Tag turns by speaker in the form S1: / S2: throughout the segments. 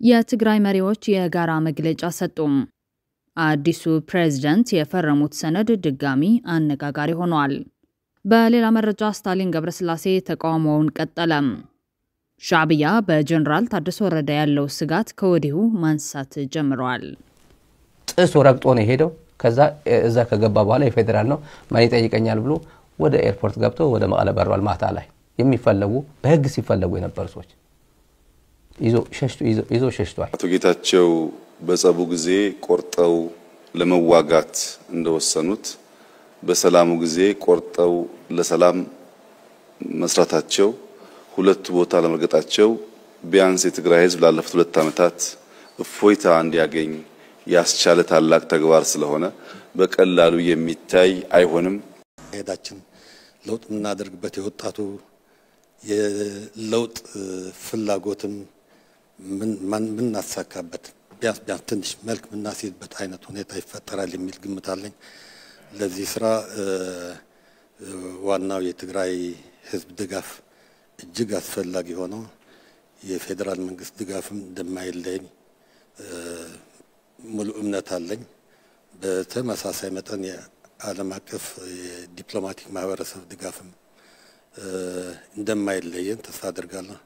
S1: የትግራይ መሪዎች የጋራ መግለጫ ሰጡም። አዲሱ ፕሬዝዳንት የፈረሙት ሰነድ ድጋሚ አነጋጋሪ ሆኗል። በሌላ መረጃ ስታሊን ገብረስላሴ ተቃውሞውን ቀጠለም። ሻዕቢያ በጀነራል ታደሰ ወረደ ያለው ስጋት ከወዲሁ ማንሳት ጀምሯል።
S2: ጥስ ወረቅጦ ነው ሄደው ከዛ እዛ ከገባ በኋላ የፌደራል ነው ማን ይጠይቀኛል ብሎ ወደ ኤርፖርት ገብቶ ወደ መቀለ በሯል። ማታ ላይ የሚፈልጉ በህግ ሲፈልጉ የነበሩ ሰዎች ይዞ ሸሽቷል።
S3: አቶ ጌታቸው በጸቡ ጊዜ ቆርጠው ለመዋጋት እንደወሰኑት በሰላሙ ጊዜ ቆርጠው ለሰላም መስራታቸው ሁለት ቦታ ለመርገጣቸው ቢያንስ የትግራይ ህዝብ ላለፉት 2 ዓመታት እፎይታ እንዲያገኝ ያስቻለ ታላቅ ተግባር ስለሆነ በቀላሉ የሚታይ አይሆንም።
S4: ሄዳችን ለውጥ እናደርግበት የወጣቱ የለውጥ ፍላጎትም ምን አሳካበት ቢያንስ ትንሽ መልክ ምናስይዝበት አይነት ሁኔታ ይፈጠራል የሚል ግምት አለኝ። ለዚህ ስራ ዋናው የትግራይ ህዝብ ድጋፍ እጅግ አስፈላጊ ሆኖ የፌደራል መንግስት ድጋፍም እንደማይለኝ ሙሉ እምነት አለኝ። በተመሳሳይ መጠን የዓለም አቀፍ የዲፕሎማቲክ ማህበረሰብ ድጋፍም እንደማይለየን ተስፋ አደርጋለሁ።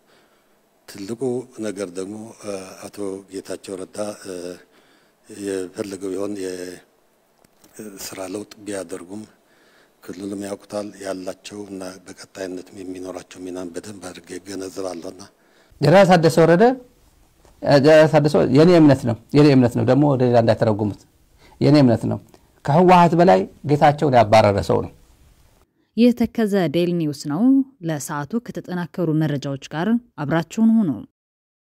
S4: ትልቁ ነገር ደግሞ አቶ ጌታቸው ረዳ የፈለገው ይሆን የስራ ለውጥ ቢያደርጉም ክልሉም ያውቁታል ያላቸው እና በቀጣይነት የሚኖራቸው ሚናን በደንብ አድርጌ ገነዘባለሁና
S2: ጀነራል ታደሰ ወረደ የኔ እምነት ነው ደግሞ ወደ ሌላ እንዳይተረጉሙት የኔ እምነት ነው ከህወሓት በላይ ጌታቸውን ያባረረ ሰው ነው።
S1: የተከዘ ዴይሊ ኒውስ ነው። ለሰዓቱ ከተጠናከሩ መረጃዎች ጋር አብራችሁን ሁኑ።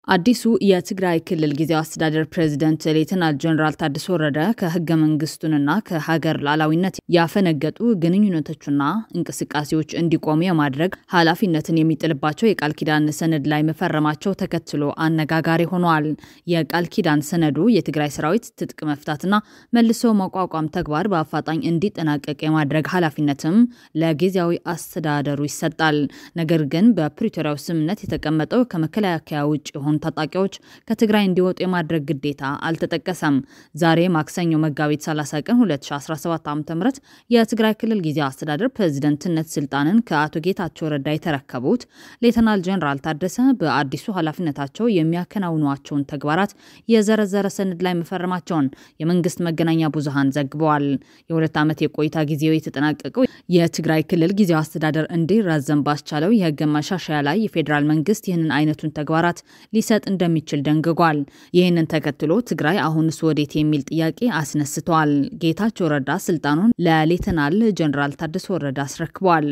S1: አዲሱ የትግራይ ክልል ጊዜያዊ አስተዳደር ፕሬዝዳንት ሌተናል ጀነራል ታደሰ ወረደ ከህገ መንግስቱንና ከሀገር ሉዓላዊነት ያፈነገጡ ግንኙነቶችና እንቅስቃሴዎች እንዲቆሙ የማድረግ ኃላፊነትን የሚጥልባቸው የቃል ኪዳን ሰነድ ላይ መፈረማቸው ተከትሎ አነጋጋሪ ሆኗል። የቃል ኪዳን ሰነዱ የትግራይ ሰራዊት ትጥቅ መፍታትና መልሶ ማቋቋም ተግባር በአፋጣኝ እንዲጠናቀቅ የማድረግ ኃላፊነትም ለጊዜያዊ አስተዳደሩ ይሰጣል። ነገር ግን በፕሪቶሪያው ስምምነት የተቀመጠው ከመከላከያ ውጭ ታጣቂዎች ከትግራይ እንዲወጡ የማድረግ ግዴታ አልተጠቀሰም። ዛሬ ማክሰኞ መጋቢት 30 ቀን 2017 ዓ.ም የትግራይ ክልል ጊዜያዊ አስተዳደር ፕሬዝዳንትነት ስልጣንን ከአቶ ጌታቸው ረዳ የተረከቡት ሌተናል ጀነራል ታደሰ በአዲሱ ኃላፊነታቸው የሚያከናውኗቸውን ተግባራት የዘረዘረ ሰነድ ላይ መፈረማቸውን የመንግስት መገናኛ ብዙሃን ዘግበዋል። የ2 ዓመት የቆይታ ጊዜው የተጠናቀቀው የትግራይ ክልል ጊዜያዊ አስተዳደር እንዲራዘም ባስቻለው የህግ ማሻሻያ ላይ የፌደራል መንግስት ይህንን አይነቱን ተግባራት ሊሰጥ እንደሚችል ደንግጓል። ይህንን ተከትሎ ትግራይ አሁንስ ወዴት የሚል ጥያቄ አስነስቷል። ጌታቸው ረዳ ስልጣኑን ለሌተናል ጀነራል ታደሰ ወረደ አስረክቧል።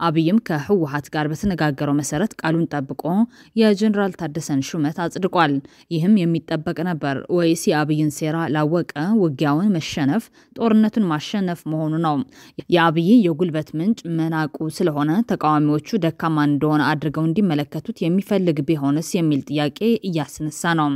S1: አብይም ከህወሓት ጋር በተነጋገረው መሰረት ቃሉን ጠብቆ የጀነራል ታደሰን ሹመት አጽድቋል። ይህም የሚጠበቅ ነበር ወይስ የአብይን ሴራ ላወቀ ውጊያውን መሸነፍ ጦርነቱን ማሸነፍ መሆኑ ነው? የአብይ የጉልበት ምንጭ መናቁ ስለሆነ ተቃዋሚዎቹ ደካማ እንደሆነ አድርገው እንዲመለከቱት የሚፈልግ ቢሆንስ የሚል ጥያቄ እያስነሳ ነው።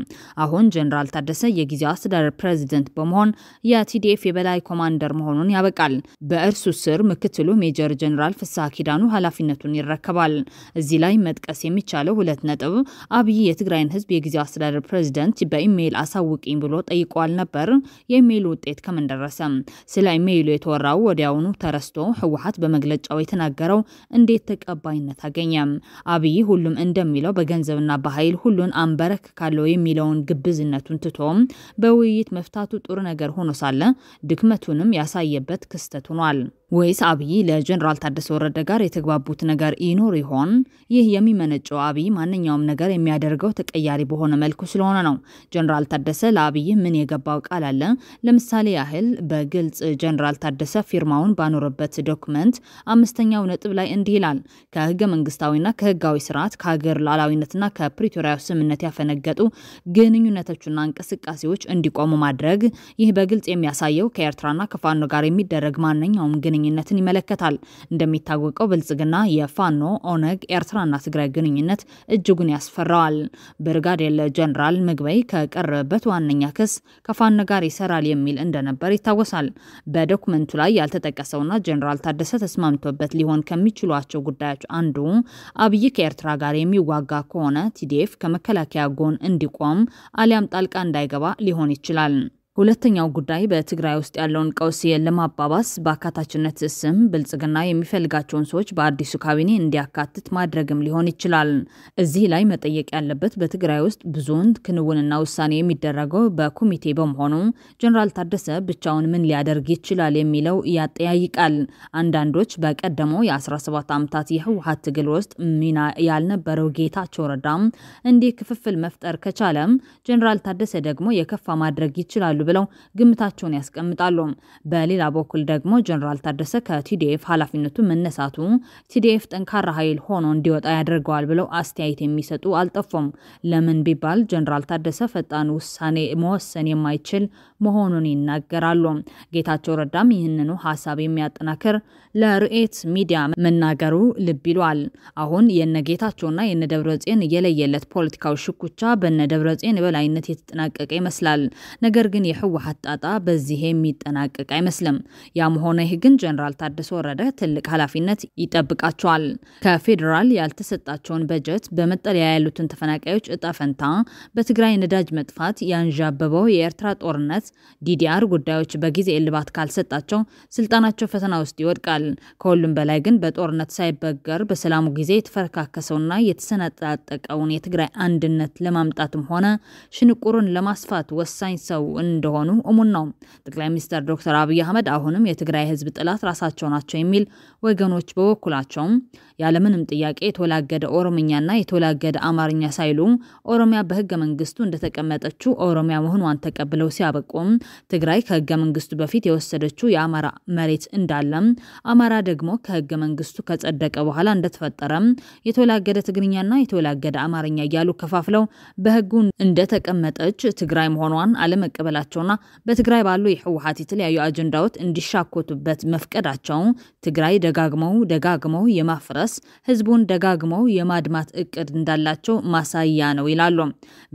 S1: አሁን ጀነራል ታደሰ የጊዜያዊ አስተዳደር ፕሬዝዳንት በመሆን የቲዲኤፍ የበላይ ኮማንደር መሆኑን ያበቃል። በእርሱ ስር ምክትሉ ሜጀር ጀነራል ፍስሐ ኪዳኑ ኃላፊነቱን ይረከባል። እዚህ ላይ መጥቀስ የሚቻለው 2 ነጥብ አብይ የትግራይን ህዝብ የጊዜያዊ አስተዳደር ፕሬዝዳንት በኢሜይል አሳውቂኝ ብሎ ጠይቋል ነበር። የኢሜይሉ ውጤት ከምን ደረሰ? ስለ ኢሜይሉ የተወራው ወዲያውኑ ተረስቶ ህወሓት በመግለጫው የተናገረው እንዴት ተቀባይነት አገኘ? አብይ ሁሉም እንደሚለው በገንዘብና በኃይል ሁሉን አንበረክ ካለው የሚለውን ግብዝነቱን ትቶም በውይይት መፍታቱ ጥሩ ነገር ሆኖ ሳለ ድክመቱንም ያሳየበት ክስተት ሆኗል። ወይስ አብይ ለጀነራል ታደሰ ወረደ ጋር የተግባቡት ነገር ይኖር ይሆን? ይህ የሚመነጨው አብይ ማንኛውም ነገር የሚያደርገው ተቀያሪ በሆነ መልኩ ስለሆነ ነው። ጀነራል ታደሰ ለአብይ ምን የገባው ቃል አለ? ለምሳሌ ያህል በግልጽ ጀነራል ታደሰ ፊርማውን ባኖረበት ዶክመንት 5ኛው ነጥብ ላይ እንዲህ ይላል። ከህገ መንግስታዊና ከህጋዊ ስርዓት ከሀገር ሉዓላዊነትና ከፕሪቶሪያው ስምምነት ያፈነገጡ ግንኙነቶችና እንቅስቃሴዎች እንዲቆሙ ማድረግ። ይህ በግልጽ የሚያሳየው ከኤርትራና ከፋኖ ጋር የሚደረግ ማንኛውም ግንኙነትን ይመለከታል። እንደሚታወቀው ብልጽግና የፋኖ ኦነግ ኤርትራና ትግራይ ግንኙነት እጅጉን ያስፈራዋል። ብርጋዴር ጀነራል ምግበይ ከቀረበበት ዋነኛ ክስ ከፋኖ ጋር ይሰራል የሚል እንደነበር ይታወሳል። በዶክመንቱ ላይ ያልተጠቀሰውና ጀነራል ታደሰ ተስማምቶበት ሊሆን ከሚችሏቸው ጉዳዮች አንዱ አብይ ከኤርትራ ጋር የሚዋጋ ከሆነ ቲዲኤፍ ከመከላከያ ጎን እንዲቆም አሊያም ጣልቃ እንዳይገባ ሊሆን ይችላል። ሁለተኛው ጉዳይ በትግራይ ውስጥ ያለውን ቀውስ ለማባባስ በአካታችነት ስም ብልጽግና የሚፈልጋቸውን ሰዎች በአዲሱ ካቢኔ እንዲያካትት ማድረግም ሊሆን ይችላል። እዚህ ላይ መጠየቅ ያለበት በትግራይ ውስጥ ብዙውን ክንውንና ውሳኔ የሚደረገው በኮሚቴ በመሆኑ ጀነራል ታደሰ ብቻውን ምን ሊያደርግ ይችላል የሚለው ያጠያይቃል። አንዳንዶች በቀደመው የ17 ዓመታት የህወሓት ትግል ውስጥ ሚና ያልነበረው ጌታቸው ረዳም እንዲህ ክፍፍል መፍጠር ከቻለም ጀነራል ታደሰ ደግሞ የከፋ ማድረግ ይችላል ብለው ግምታቸውን ያስቀምጣሉ። በሌላ በኩል ደግሞ ጀነራል ታደሰ ከቲዲኤፍ ኃላፊነቱ መነሳቱ ቲዲኤፍ ጠንካራ ኃይል ሆኖ እንዲወጣ ያደርገዋል ብለው አስተያየት የሚሰጡ አልጠፉም። ለምን ቢባል ጀነራል ታደሰ ፈጣን ውሳኔ መወሰን የማይችል መሆኑን ይናገራሉ። ጌታቸው ረዳም ይህንኑ ሐሳብ የሚያጠናክር ለርኤት ሚዲያ መናገሩ ልብ ይሏል። አሁን የነጌታቸውና የነደብረጽዮን የለየለት ፖለቲካዊ ሽኩቻ በነደብረጽዮን በላይነት የተጠናቀቀ ይመስላል። ነገር ግን የህወሓት ጣጣ በዚህ የሚጠናቀቅ አይመስልም። ያም ሆነ ይህ ግን ጀነራል ታደሰ ወረደ ትልቅ ኃላፊነት ይጠብቃቸዋል። ከፌደራል ያልተሰጣቸውን በጀት፣ በመጠለያ ያሉትን ተፈናቃዮች እጣ ፈንታ፣ በትግራይ ነዳጅ መጥፋት፣ ያንዣበበው የኤርትራ ጦርነት፣ ዲዲአር ጉዳዮች በጊዜ እልባት ካልሰጣቸው ስልጣናቸው ፈተና ውስጥ ይወድቃል። ከሁሉም በላይ ግን በጦርነት ሳይበገር በሰላሙ ጊዜ የተፈረካከሰውና የተሰነጣጠቀውን የትግራይ አንድነት ለማምጣትም ሆነ ሽንቁሩን ለማስፋት ወሳኝ ሰው እንደሆኑ እሙን ነው። ጠቅላይ ሚኒስትር ዶክተር አብይ አህመድ አሁንም የትግራይ ህዝብ ጥላት ራሳቸው ናቸው የሚል ወገኖች በወኩላቸው ያለምንም ጥያቄ የተወላገደ ኦሮምኛና የተወላገደ አማርኛ ሳይሉ ኦሮሚያ በህገ መንግስቱ እንደተቀመጠችው ኦሮሚያ መሆኗን ተቀብለው ሲያበቁም ትግራይ ከህገ መንግስቱ በፊት የወሰደችው የአማራ መሬት እንዳለ አማራ ደግሞ ከህገ መንግስቱ ከጸደቀ በኋላ እንደተፈጠረ የተወላገደ ትግርኛና የተወላገደ አማርኛ እያሉ ከፋፍለው በህጉ እንደተቀመጠች ትግራይ መሆኗን አለመቀበላቸውና በትግራይ ባሉ የህወሓት የተለያዩ አጀንዳዎች እንዲሻኮቱበት መፍቀዳቸው ትግራይ ደጋግመው የማፍረስ ህዝቡን ደጋግመው የማድማት እቅድ እንዳላቸው ማሳያ ነው ይላሉ።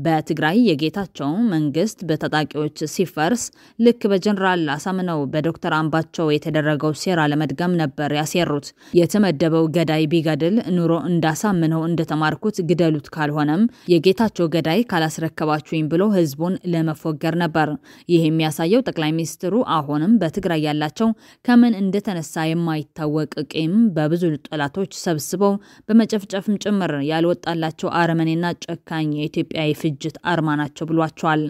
S1: በትግራይ የጌታቸው መንግስት በታጣቂዎች ሲፈርስ ልክ በጀነራል አሳምነው በዶክተር አምባቸው የተደረገው ሴራ ለመድገም ነበር ያሴሩት። የተመደበው ገዳይ ቢገድል ኑሮ እንዳሳምነው እንደተማርኩት ግደሉት ካልሆነም የጌታቸው ገዳይ ካላስረከባችሁኝ ብሎ ህዝቡን ለመፎገር ነበር። ይህ የሚያሳየው ጠቅላይ ሚኒስትሩ አሁንም በትግራይ ያላቸው ከምን እንደተነሳ የማይታወቅ ቂም በብዙ ጠላቶች ሰብስበው በመጨፍጨፍም ጭምር ያልወጣላቸው አረመኔና ጨካኝ የኢትዮጵያ የፍጅት አርማ ናቸው ብሏቸዋል።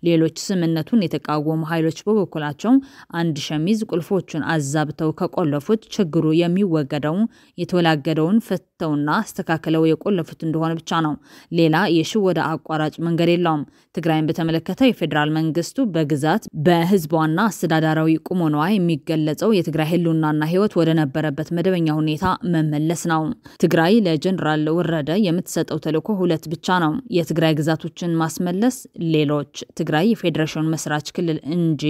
S1: ሌሎች ስምነቱን የተቃወሙ ኃይሎች በበኩላቸው አንድ ሸሚዝ ቁልፎቹን አዛብተው ከቆለፉት ችግሩ የሚወገደው የተወላገደውን ፈተውና አስተካክለው የቆለፉት እንደሆነ ብቻ ነው። ሌላ የሽወዳ አቋራጭ መንገድ የለውም። ትግራይን በተመለከተ የፌደራል መንግስቱ በግዛት በህዝቧና አስተዳዳራዊ ቁመናዋ የሚገለጸው የትግራይ ህልውናና ህይወት ወደ ነበረበት መደበኛ ሁኔታ መመለስ ነው። ትግራይ ለጀነራል ወረደ የምትሰጠው ተልዕኮ ሁለት ብቻ ነው። የትግራይ ግዛቶችን ማስመለስ፣ ሌሎች ትግራይ የፌዴሬሽን መስራች ክልል እንጂ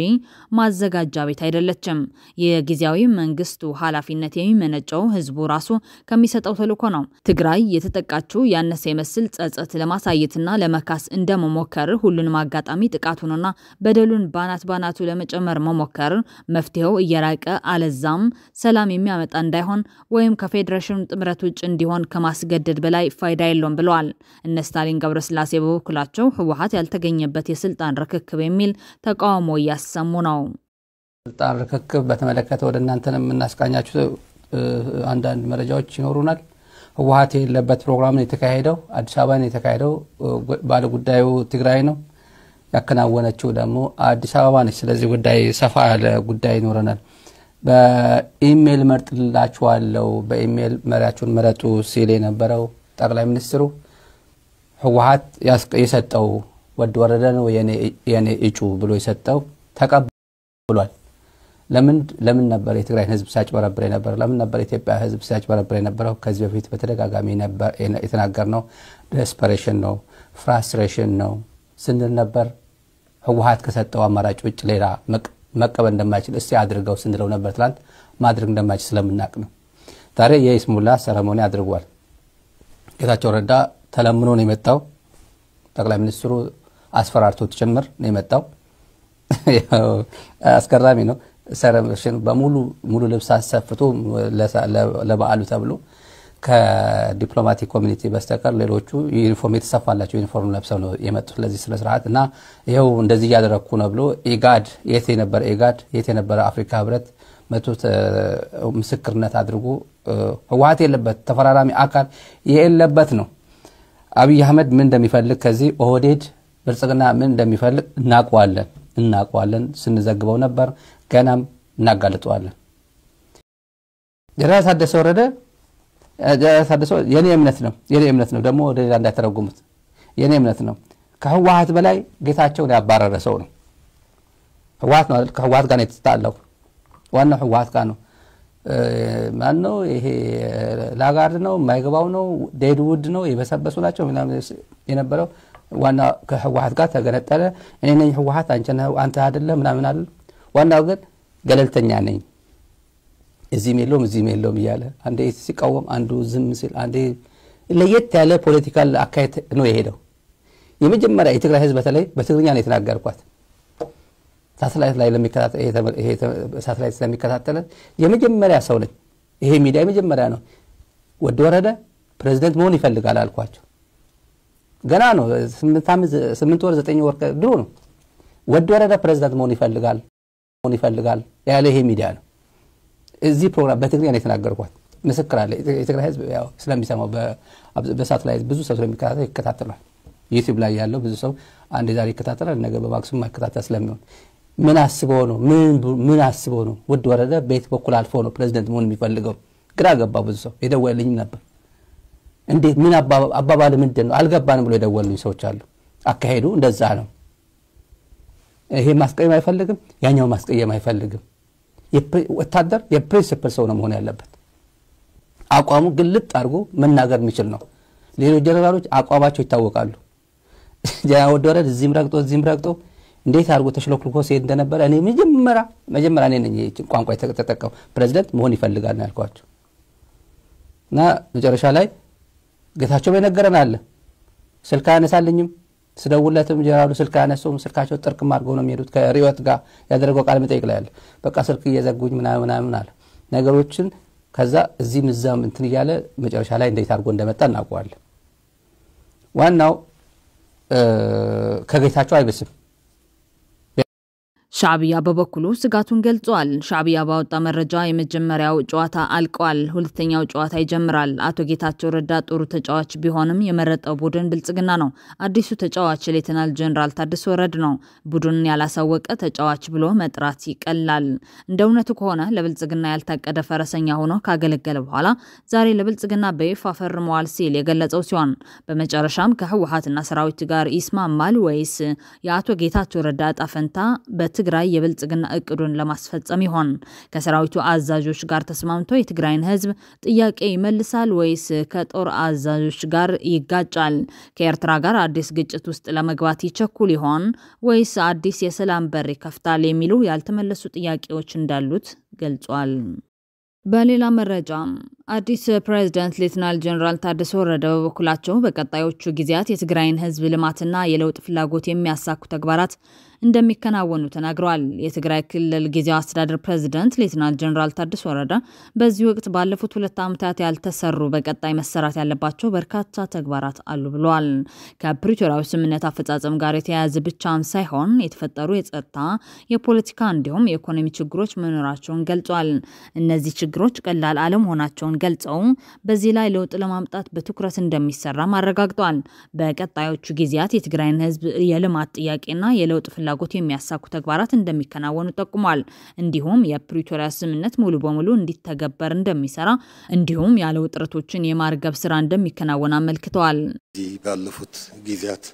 S1: ማዘጋጃ ቤት አይደለችም። የጊዜያዊ መንግስቱ ኃላፊነት የሚመነጨው ህዝቡ ራሱ ከሚሰጠው ተልዕኮ ነው። ትግራይ የተጠቃችው ያነሰ የመስል ጸጸት ለማሳየትና ለመካስ እንደመሞከር ሁሉንም አጋጣሚ ጥቃቱንና በደሉን ባናቱ ለመጨመር መሞከር መፍትሄው እየራቀ አለዛም ሰላም የሚያመጣ እንዳይሆን ወይም ከፌዴሬሽን ጥምረት ውጭ እንዲሆን ከማስገደድ በላይ ፋይዳ የለውም ብለዋል። እነ ስታሊን ገብረስላሴ በበኩላቸው ህወሓት ያልተገኘበት የስልጣን ርክክብ የሚል ተቃውሞ እያሰሙ ነው።
S2: ስልጣን ርክክብ በተመለከተ ወደ እናንተንም እናስቃኛችሁ አንዳንድ መረጃዎች ይኖሩናል። ህወሓት የለበት ፕሮግራም የተካሄደው አዲስ አበባ ነው የተካሄደው። ባለ ጉዳዩ ትግራይ ነው ያከናወነችው ደግሞ አዲስ አበባ ነች። ስለዚህ ጉዳይ ሰፋ ያለ ጉዳይ ይኖረናል። በኢሜል መርጥላችኋለሁ በኢሜል መሪያችሁን መረጡ ሲል የነበረው ጠቅላይ ሚኒስትሩ ህወሓት የሰጠው ወድ ወረደ ነው የኔ እጩ ብሎ የሰጠው ተቀብሏል። ለምን ነበር የትግራይ ህዝብ ሲያጭበረብር ነበር? ለምን ነበር ኢትዮጵያ ህዝብ ሲያጭበረብር ነበር? ከዚህ በፊት በተደጋጋሚ ነበር የተናገርነው። ዴስፐሬሽን ነው፣ ፍራስትሬሽን ነው ስንል ነበር። ህወሓት ከሰጠው አማራጭ ውጭ ሌላ መቀበል እንደማይችል እስቲ አድርገው ስንለው ነበር። ትላንት ማድረግ እንደማይችል ስለምናቅ ነው። ዛሬ የኢስሙላ ሰረሞኒ አድርጓል። ጌታቸው ረዳ ተለምኖ ነው የመጣው። ጠቅላይ ሚኒስትሩ አስፈራርቶት ጭምር ነው የመጣው። አስገራሚ ነው። ሰረሞኒ በሙሉ ልብስ አሰፍቶ ለበዓሉ ተብሎ ከዲፕሎማቲክ ኮሚኒቲ በስተቀር ሌሎቹ ዩኒፎርም የተሰፋላቸው ዩኒፎርም ለብሰው ነው የመጡት ለዚህ ስለ ስርዓት እና ይሄው እንደዚህ ያደረኩ ነው ብሎ ኢጋድ የት የነበረ አፍሪካ ህብረት መጡት ምስክርነት አድርጎ ህወሓት የለበት ተፈራራሚ አካል የለበት ነው አብይ አህመድ ምን እንደሚፈልግ ከዚህ ኦህዴድ ብልጽግና ምን እንደሚፈልግ እናቋለን ስንዘግበው ነበር ገናም እናጋልጠዋለን ጀነራል ታደሰ ወረደ የኔ እምነት ነው ደግሞ ወደ ሌላ እንዳይተረጉሙት የኔ እምነት ነው ከህወሓት በላይ ጌታቸውን ያባረረ ሰው ነው ህወሓት ነው ከህወሓት ጋር የተጣላው ዋናው ህወሓት ጋር ነው ማን ነው ይሄ ላጋርድ ነው ማይገባው ነው ዴድውድ ነው የበሰበሱ ናቸው ምናምን የነበረው ዋና ከህወሓት ጋር ተገነጠለ እኔ ነኝ ህወሓት አንተ አይደለም ምናምን አይደል ዋናው ግን ገለልተኛ ነኝ እዚህም የለውም ይያለ አንዴ ሲቃወም አንዱ ዝም ሲል አንዴ ለየት ያለ ፖለቲካል አካይት ነው የሄደው የመጀመሪያ የትግራይ ህዝብ በተለይ በትግርኛ ነው የተናገርኳት ሳተላይት ላይ ሳተላይት ስለሚከታተል የመጀመሪያ ሰው ነኝ ይሄ ሚዲያ የመጀመሪያ ነው ወደ ወረደ ፕሬዝዳንት መሆን ይፈልጋል አልኳቸው ገና ነው 8 ወር 9 ወር ድሮ ነው ወደ ወረደ ፕሬዝዳንት መሆን ይፈልጋል ያለ ይሄ ሚዲያ ነው እዚህ ፕሮግራም በትግርኛ ነው የተናገርኳት ምስክር አለ የትግራይ ህዝብ ያው ስለሚሰማው በሳተላይት ብዙ ሰው ይከታተላል ዩቲዩብ ላይ ያለው ብዙ ሰው አንድ ዛሬ ይከታተላል ነገ በማክሱም ማከታተል ስለሚሆን ምን አስበው ነው ወደ ወረደ ቤት በኩል አልፎ ነው ፕሬዝዳንት መሆን የሚፈልገው ግራ ገባ ብዙ ሰው የደወለልኝ ነበር እንዴት ምን አባባል ምንድነው አልገባንም ብሎ የደወሉኝ ሰዎች አሉ አካሄዱ እንደዛ ነው ይሄ ማስቀየም አይፈልግም ያኛው ማስቀየም አይፈልግም ወታደር የፕሪንሲፕል ሰው ነው መሆን ያለበት አቋሙ ግልጥ አድርጎ መናገር የሚችል ነው ሌሎች ጀነራሎች አቋማቸው ይታወቃሉ ጀነራል ወደወረድ እዚህም ረግጦ እንዴት አድርጎ ተሽሎክልኮ ሲሄድ እንደነበረ እኔ መጀመሪያ እኔ ነኝ ቋንቋ የተጠቀመው ፕሬዝዳንት መሆን ይፈልጋል ነው ያልኳቸው እና መጨረሻ ላይ ጌታቸው በነገረን አለ ስልክ አነሳልኝም ስደውለትም ጀነራሉ ስልክ አነሱም ስልካቸው ጥርቅም አድርገው ነው የሚሄዱት ከሪዮት ጋር ያደረገው ቃል መጠይቅ ላይ አለ በቃ ስልክ እየዘጉኝ ምናምን አለ ነገሮችን ከዛ እዚህም እዛም እንትን ይያለ መጨረሻ ላይ እንዴት አድርጎ እንደመጣ እናውቀዋለን ዋናው ከጌታቸው አይበስም
S1: ሻዕቢያ በበኩሉ ስጋቱን ገልጿል ሻዕቢያ ባወጣ መረጃ የመጀመሪያው ጨዋታ አልቋል ሁለተኛው ጨዋታ ይጀምራል አቶ ጌታቸው ረዳ ጥሩ ተጫዋች ቢሆንም የመረጠው ቡድን ብልጽግና ነው አዲሱ ተጫዋች ሌተናል ጀነራል ታደሰ ወረደ ነው ቡድኑን ያላሳወቀ ተጫዋች ብሎ መጥራት ይቀላል እንደ እውነቱ ከሆነ ለብልጽግና ያልታቀደ ፈረሰኛ ሆኖ ካገለገለ በኋላ ዛሬ ለብልጽግና በይፋ ፈርመዋል ሲል የገለጸው ሲሆን በመጨረሻም ከህወሓትና ሰራዊት ጋር ይስማማል ወይስ የአቶ ጌታቸው ረዳ ጣፈንታ ትግራይ የብልጽግና እቅዱን ለማስፈጸም ይሆን ከሰራዊቱ አዛዦች ጋር ተስማምቶ የትግራይን ህዝብ ጥያቄ ይመልሳል ወይስ ከጦር አዛዦች ጋር ይጋጫል ከኤርትራ ጋር አዲስ ግጭት ውስጥ ለመግባት ይቸኩል ይሆን ወይስ አዲስ የሰላም በር ይከፍታል የሚሉ ያልተመለሱ ጥያቄዎች እንዳሉት ገልጿል በሌላ መረጃ አዲስ ፕሬዝዳንት ሌተናል ጀነራል ታደሰ ወረደ በበኩላቸው በቀጣዮቹ ጊዜያት የትግራይን ህዝብ ልማትና የለውጥ ፍላጎት የሚያሳኩ ተግባራት እንደሚከናወኑ ተናግረዋል የትግራይ ክልል ጊዜያዊ አስተዳደር ፕሬዝዳንት ሌተናል ጀነራል ታደሰ ወረደ በዚህ ወቅት ባለፉት 2 ዓመታት ያልተሰሩ በቀጣይ መሰራት ያለባቸው በርካታ ተግባራት አሉ ብለዋል ከፕሪቶሪያው ስምምነት አፈጻጸም ጋር የተያያዘ ብቻም ሳይሆን የተፈጠሩ የጸጥታ የፖለቲካ እንዲሁም የኢኮኖሚ ችግሮች መኖራቸውን ገልጿል እነዚህ ችግሮች ቀላል አለመሆናቸውን ገልጸው በዚህ ላይ ለውጥ ለማምጣት በትኩረት እንደሚሰራ ማረጋግጧል በቀጣዮቹ ጊዜያት የትግራይን ህዝብ የልማት ጥያቄና የለውጥ ፍላጎት የሚያሳኩ ተግባራት እንደሚከናወኑ ጠቁሟል እንዲሁም የፕሪቶሪያ ስምምነት ሙሉ በሙሉ እንዲተገበር እንደሚሰራ እንዲሁም ያለው ጥረቶችን የማርገብ ስራ እንደሚከናወን አመልክተዋል
S4: ባለፉት ጊዜያት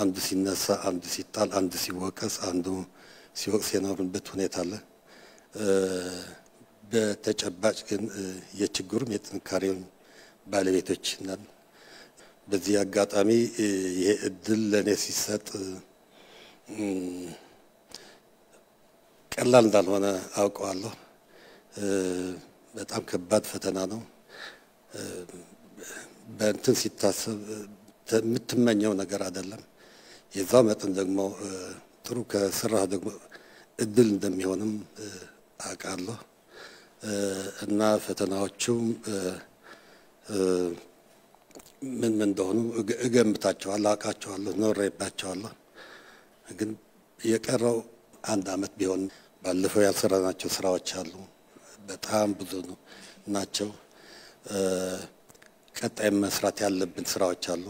S4: አንዱ ሲነሳ አንዱ ሲጣል አንዱ ሲወቀስ አንዱ ሲወቅስ የኖርንበት ሁኔታ አለ በተጨባጭ ግን የችግሩም የጥንካሬውን ባለቤቶች ነን በዚህ አጋጣሚ ይሄ እድል ለኔ ሲሰጥ ቀላል እንዳልሆነ አውቀዋለሁ በጣም ከባድ ፈተና ነው በእንትን ሲታሰብ የምትመኘው ነገር አይደለም የዛው መጠን ደግሞ ጥሩ ከስራ ደግሞ እድል እንደሚሆንም አውቃለሁ እና ፈተናዎቹም ምን እንደሆኑ እገምታቸዋለሁ፣ አውቃቸዋለሁ፣ ኖሬባቸዋለሁ። ግን የቀረው አንድ አመት ቢሆን ባለፈው ያልሰራናቸው ስራዎች አሉ፣ በጣም ብዙ ናቸው። ቀጣይ መስራት ያለብን ስራዎች አሉ።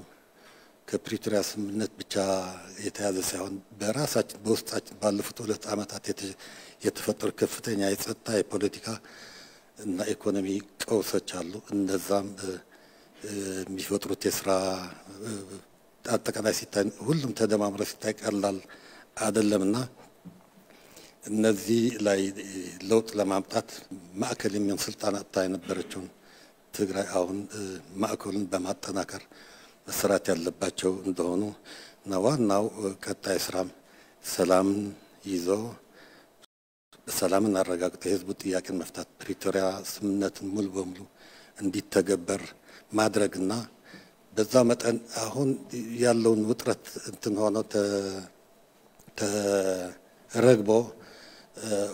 S4: ከፕሪቶሪያ ስምምነት ብቻ የተያዘ ሳይሆን በራሳችን በውስጣችን ባለፉት 2 አመታት የተፈጠሩ ከፍተኛ የጸጥታ የፖለቲካ እና ኢኮኖሚ ቀውሶች አሉ። እነዛም የሚፈጥሩት የስራ አጠቃላይ ሲታይ ሁሉም ተደማምሮ ሲታይ ቀላል አይደለምና እነዚህ ላይ ለውጥ ለማምጣት ማዕከል የሚሆን ስልጣን አጥታ የነበረችውን ትግራይ አሁን ማዕከሉን በማጠናከር መስራት ያለባቸው እንደሆኑ እና ዋናው ቀጣይ ስራም ሰላምን ይዞ ሰላምን አረጋግጦ የህዝቡ ጥያቄን መፍታት ፕሪቶሪያ ስምምነትን ሙሉ በሙሉ እንዲተገበር ማድረግና በዛ መጠን አሁን ያለውን ውጥረት እንትን ሆኖ ተረግቦ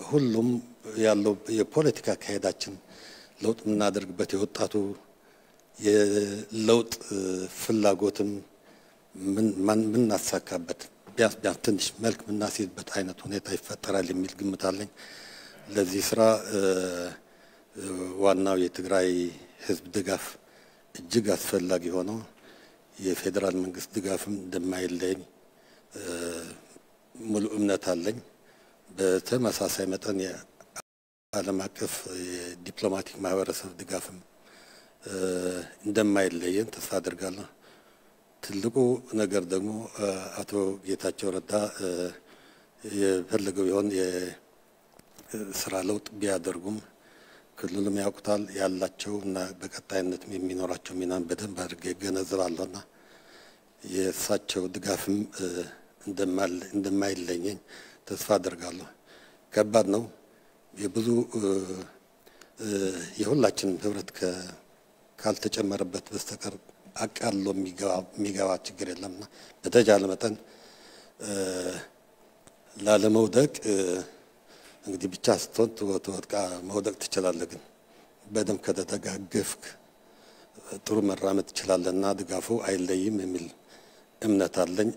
S4: ሁሉም ያለው የፖለቲካ ካሄዳችን ለውጥ የምናደርግበት የወጣቱ የለውጥ ፍላጎትም ምን እናሳካበት ቢያንስ ትንሽ መልክ ምናስይዝበት አይነት ሁኔታ ይፈጠራል የሚል ግምት አለኝ። ለዚህ ስራ ዋናው የትግራይ ህዝብ ድጋፍ እጅግ አስፈላጊ ሆኖ የፌደራል መንግስት ድጋፍም እንደማይለኝ ሙሉ እምነት አለኝ። በተመሳሳይ መጠን የዓለም አቀፍ የዲፕሎማቲክ ማህበረሰብ ድጋፍም እንደማይለየን ተስፋ አደርጋለሁ። ትልቁ ነገር ደግሞ አቶ ጌታቸው ረዳ የፈለገው ቢሆን የስራ ለውጥ ቢያደርጉም ክልሉም ያውቁታል ያላቸው እና በቀጣይነትም የሚኖራቸው ሚናን በደንብ አድርጌ እገነዘባለሁና የእሳቸው ድጋፍም እንደማይለየኝ ተስፋ አደርጋለሁ። ከባድ ነው። የብዙ የሁላችንም ህብረት ካልተጨመረበት በስተቀር አቃሎ የሚገባ ችግር የለምና በተቻለ መጠን ላለመውደቅ እንግዲህ ብቻ ስትሆን ትወድቃ መውደቅ ትችላለህ። ግን በደንብ ከተደጋገፍክ ጥሩ መራመድ ትችላለህና ድጋፉ አይለይም የሚል እምነት አለኝ።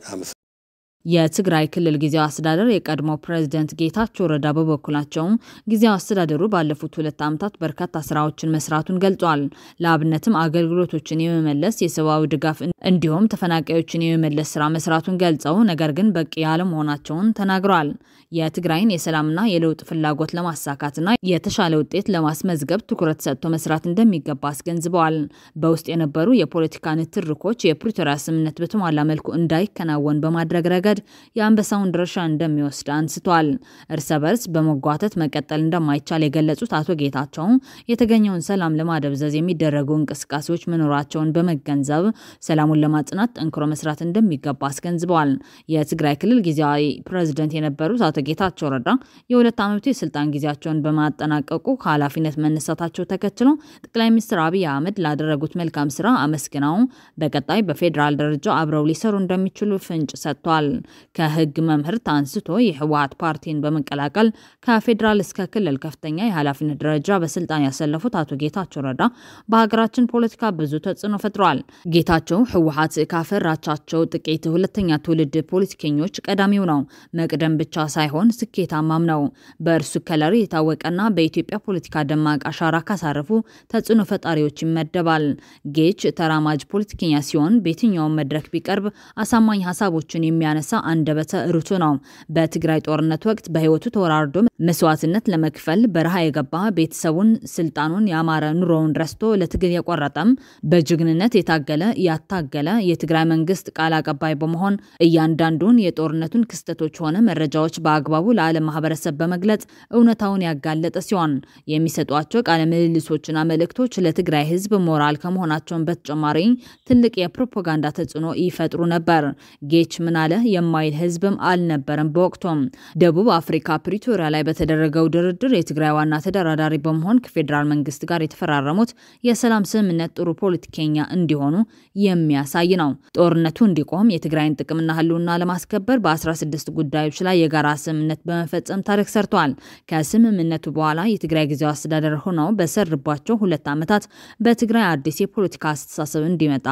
S1: የትግራይ ክልል ጊዜያዊ አስተዳደር የቀድሞ ፕሬዝዳንት ጌታቸው ረዳ በበኩላቸው ጊዜያዊ አስተዳደሩ ባለፉት 2 ዓመታት በርካታ ስራዎችን መስራቱን ገልጿል። ለአብነትም አገልግሎቶችን የመመለስ የሰብአዊ ድጋፍ እንዲሁም ተፈናቃዮችን የመመለስ ስራ መስራቱን ገልጸው ነገር ግን በቂ ያለመሆናቸውን ተናግረዋል። የትግራይን የሰላምና የለውጥ ፍላጎት ለማሳካትና የተሻለ ውጤት ለማስመዝገብ ትኩረት ሰጥቶ መስራት እንደሚገባ አስገንዝበዋል። በውስጥ የነበሩ የፖለቲካ ንትርኮች የፕሪቶሪያ ስምምነት በተሟላ መልኩ እንዳይከናወን በማድረግ ረገድ የአንበሳውን ድርሻ እንደሚወስድ አንስቷል። እርስ በርስ በመጓተት መቀጠል እንደማይቻል የገለጹት አቶ ጌታቸው የተገኘውን ሰላም ለማደብዘዝ የሚደረጉ እንቅስቃሴዎች መኖራቸውን በመገንዘብ ሰላሙን ለማጽናት ጠንክሮ መስራት እንደሚገባ አስገንዝበዋል። የትግራይ ክልል ጊዜያዊ ፕሬዝዳንት የነበሩት አቶ ጌታቸው ረዳ የ2 ዓመት የስልጣን ጊዜያቸውን በማጠናቀቁ ከኃላፊነት መነሳታቸው ተከትሎ ጠቅላይ ሚኒስትር አብይ አህመድ ላደረጉት መልካም ስራ አመስግነው በቀጣይ በፌደራል ደረጃ አብረው ሊሰሩ እንደሚችሉ ፍንጭ ሰጥቷል። ከህግ መምህርት አንስቶ የህወሓት ፓርቲን በመቀላቀል ከፌደራል እስከ ክልል ከፍተኛ የኃላፊነት ደረጃ በስልጣን ያሰለፉት አቶ ጌታቸው ረዳ በሀገራችን ፖለቲካ ብዙ ተጽዕኖ ፈጥረዋል። ጌታቸው ህወሓት ካፈራቻቸው ጥቂት ሁለተኛ ትውልድ ፖለቲከኞች ቀዳሚው ነው። መቅደም ብቻ ሳይሆን ስኬታማም ነው። በእርሱ ከለር የታወቀና በኢትዮጵያ ፖለቲካ ደማቅ አሻራ ካሳረፉ ተጽዕኖ ፈጣሪዎች ይመደባል። ጌች ተራማጅ ፖለቲከኛ ሲሆን በየትኛውም መድረክ ቢቀርብ አሳማኝ ሀሳቦችን የሚያነሳ አንደበተ ርቱዕ ነው። በትግራይ ጦርነት ወቅት በህይወቱ ተወራርዶ መስዋዕትነት ለመክፈል በረሃ የገባ ቤተሰቡን ስልጣኑን ያማረ ኑሮውን ረስቶ ለትግል የቆረጠም በጅግንነት ያታገለ የትግራይ መንግስት ቃል አቀባይ በመሆን እያንዳንዱን የጦርነቱን ክስተቶች ሆነ መረጃዎች በአግባቡ ለዓለም ማህበረሰብ በመግለጽ እውነታውን ያጋለጠ ሲሆን የሚሰጧቸው ቃለ ምልልሶችና መልእክቶች ለትግራይ ህዝብ ሞራል ከመሆናቸውን በተጨማሪ ትልቅ የፕሮፓጋንዳ ተጽዕኖ ይፈጥሩ ነበር። ጌች ምናለ የማይል ህዝብም አልነበረም። በወቅቱም ደቡብ አፍሪካ ፕሪቶሪያ ላይ በተደረገው ድርድር የትግራይ ዋና ተደራዳሪ በመሆን ከፌደራል መንግስት ጋር የተፈራረሙት የሰላም ስምምነት ጥሩ ፖለቲከኛ እንዲሆኑ የሚያሳይ ነው። ጦርነቱ እንዲቆም የትግራይን ጥቅምና ህልውና ለማስከበር በ16 ጉዳዮች ላይ የጋራ ስምምነት በመፈጸም ታሪክ ሰርቷል። ከስምምነቱ በኋላ የትግራይ ጊዜያዊ አስተዳደር ሆነው በሰሩባቸው 2 ዓመታት በትግራይ አዲስ የፖለቲካ አስተሳሰብ እንዲመጣ፣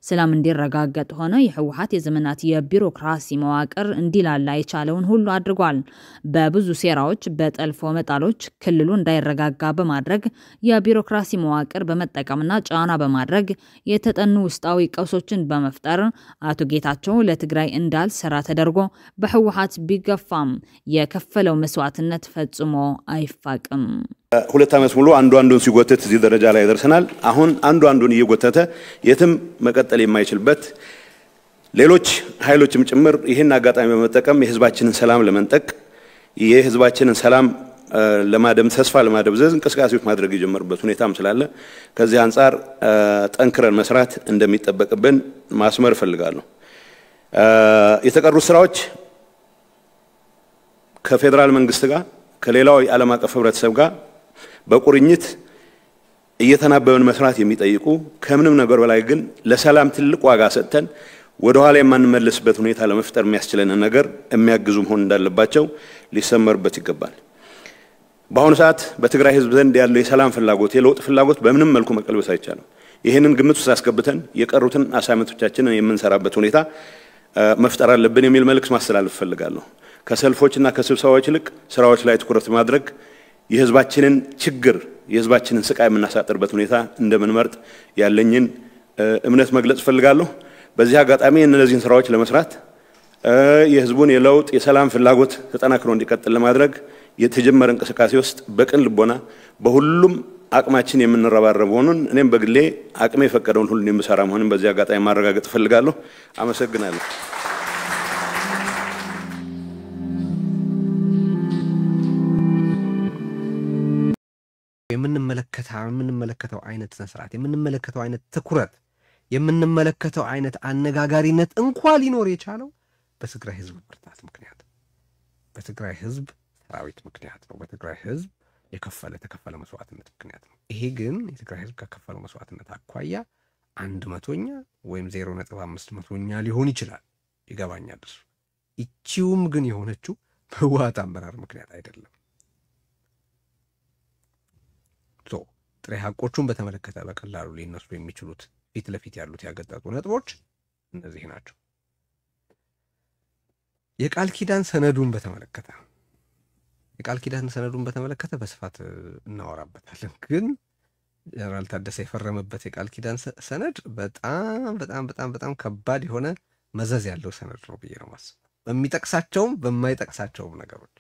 S1: ሰላም እንዲረጋገጥ ሆነ የህወሓት የዘመናት የቢሮክራሲ መዋቅር እንዲላላ የቻለውን ሁሉ አድርጓል። በብዙ ሴራዎች፣ በጠልፎ መጣሎች ክልሉ እንዳይረጋጋ በማድረግ የቢሮክራሲ መዋቅር በመጠቀምና ጫና በማድረግ የተጠኑ ውስጣዊ ቀውሶችን በመፍጠር አቶ ጌታቸው ለትግራይ እንዳልሰራ ተደርጎ በህወሓት ቢገፋም የከፈለው መስዋዕትነት ፈጽሞ አይፋቅም።
S5: 2 ዓመት ሙሉ አንዱን ሲጎተት እዚህ ደረጃ ላይ ደርሰናል። አሁን አንዱን እየጎተተ የትም መቀጠል የማይችልበት ሌሎች ኃይሎችም ጭምር ይህን አጋጣሚ በመጠቀም የህዝባችንን ሰላም ለመንጠቅ የህዝባችንን ሰላም ለማደም ተስፋ ለማደብዘዝ እንቅስቃሴዎች ማድረግ የጀመሩበት ሁኔታም ስላለ ከዚህ አንፃር ጠንክረን መስራት እንደሚጠበቅብን ማስመር ፈልጋለሁ። የተቀሩት ስራዎች ከፌደራል መንግስት ጋር ከሌላው የዓለም አቀፍ ህብረተሰብ ጋር በቁርኝት እየተናበበን መስራት የሚጠይቁ ከምንም ነገር በላይ ግን ለሰላም ትልቅ ዋጋ ሰጥተን ወደ ኋላ የማንመለስበት ሁኔታ ለመፍጠር የሚያስችለን ነገር የሚያግዙ መሆን እንዳለባቸው ሊሰመርበት ይገባል። በአሁኑ ሰዓት በትግራይ ህዝብ ዘንድ ያለው የሰላም ፍላጎት የለውጥ ፍላጎት በምንም መልኩ መቀልበስ አይቻልም። ይሄንን ግምት ውስጥ አስገብተን የቀሩትን አሳይመንቶቻችንን የምንሰራበት ሁኔታ መፍጠር አለብን የሚል መልእክት ማስተላለፍ ፈልጋለሁ። ከሰልፎችና ከስብሰባዎች ይልቅ ስራዎች ላይ ትኩረት ማድረግ የህዝባችንን ችግር የህዝባችንን ስቃይ የምናሳጥርበት ሁኔታ እንደምንመርጥ ያለኝን እምነት መግለጽ ፈልጋለሁ። በዚህ አጋጣሚ እነዚህን ስራዎች ለመስራት የህዝቡን የለውጥ የሰላም ፍላጎት ተጠናክሮ እንዲቀጥል ለማድረግ የተጀመረ እንቅስቃሴ ውስጥ በቅን ልቦና በሁሉም አቅማችን የምንረባረብ ሆነን እኔም በግሌ አቅሜ የፈቀደውን ሁሉ የምሰራ መሆኑን በዚህ አጋጣሚ ማረጋገጥ ፈልጋለሁ። አመሰግናለሁ።
S6: የምንመለከተው አይነት ስነስርዓት የምንመለከተው አይነት ትኩረት የምንመለከተው አይነት አነጋጋሪነት እንኳን ሊኖር የቻለው በትግራይ ህዝብ ብርታት ምክንያት በትግራይ ህዝብ ሰራዊት ምክንያት ነው። በትግራይ ህዝብ የተከፈለ መስዋዕትነት ምክንያት ነው። ይሄ ግን የትግራይ ህዝብ ከከፈለው መስዋዕትነት አኳያ 100ኛ ወይም 0.5% ሊሆን ይችላል። ይገባኛል እሱ። እቺውም ግን የሆነችው በህወሓት አመራር ምክንያት አይደለም። ጥሬ ሐቆቹን በተመለከተ በቀላሉ ሊነሱ የሚችሉት ፊት ለፊት ያሉት ያገጠጡ ነጥቦች እነዚህ ናቸው። የቃል ኪዳን ሰነዱን በተመለከተ በስፋት እናወራበታለን። ግን ጀነራል ታደሰ የፈረመበት የቃል ኪዳን ሰነድ በጣም ከባድ የሆነ መዘዝ ያለው ሰነድ ነው ብዬ ነው ማስበው። በሚጠቅሳቸውም በማይጠቅሳቸውም ነገሮች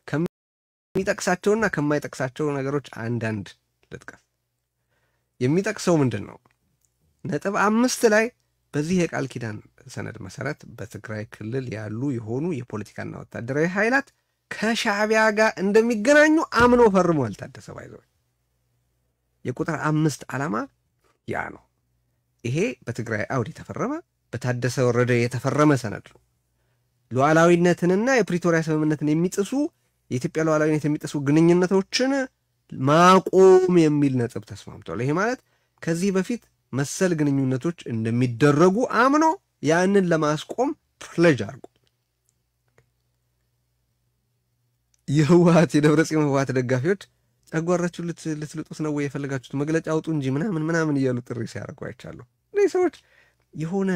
S6: ከሚጠቅሳቸውና ከማይጠቅሳቸው ነገሮች አንዳንድ ልጥቀስ። የሚጠቅሰው ምንድነው? ነጥብ 5 ላይ በዚህ የቃል ኪዳን ሰነድ መሰረት በትግራይ ክልል ያሉ የሆኑ የፖለቲካና ወታደራዊ ኃይላት ከሻዕቢያ ጋር እንደሚገናኙ አምኖ ፈርሟል ታደሰ ባይዘው። የቁጥር 5 ዓላማ ያ ነው። ይሄ በትግራይ አውድ የተፈረመ በታደሰ ወረደ የተፈረመ ሰነድ ነው። ሉዓላዊነትንና የፕሪቶሪያ ስምምነትን የሚጥሱ የኢትዮጵያ ሉዓላዊነት የሚጥሱ ግንኙነቶችን ማቆም የሚል ነጥብ ተስማምቷል። ይሄ ማለት ከዚህ በፊት መሰል ግንኙነቶች እንደሚደረጉ አምኖ ያንን ለማስቆም ፕሌጅ አድርጎ የደብረጽዮን ህወሓት ደጋፊዎች ጨጓራችሁ ልትልጡት ነው ወይ የፈለጋችሁት መግለጫ አውጡ እንጂ ምናምን እያሉ ጥሪ ሲያደርጉ አይቻለሁ። እነዚህ ሰዎች የሆነ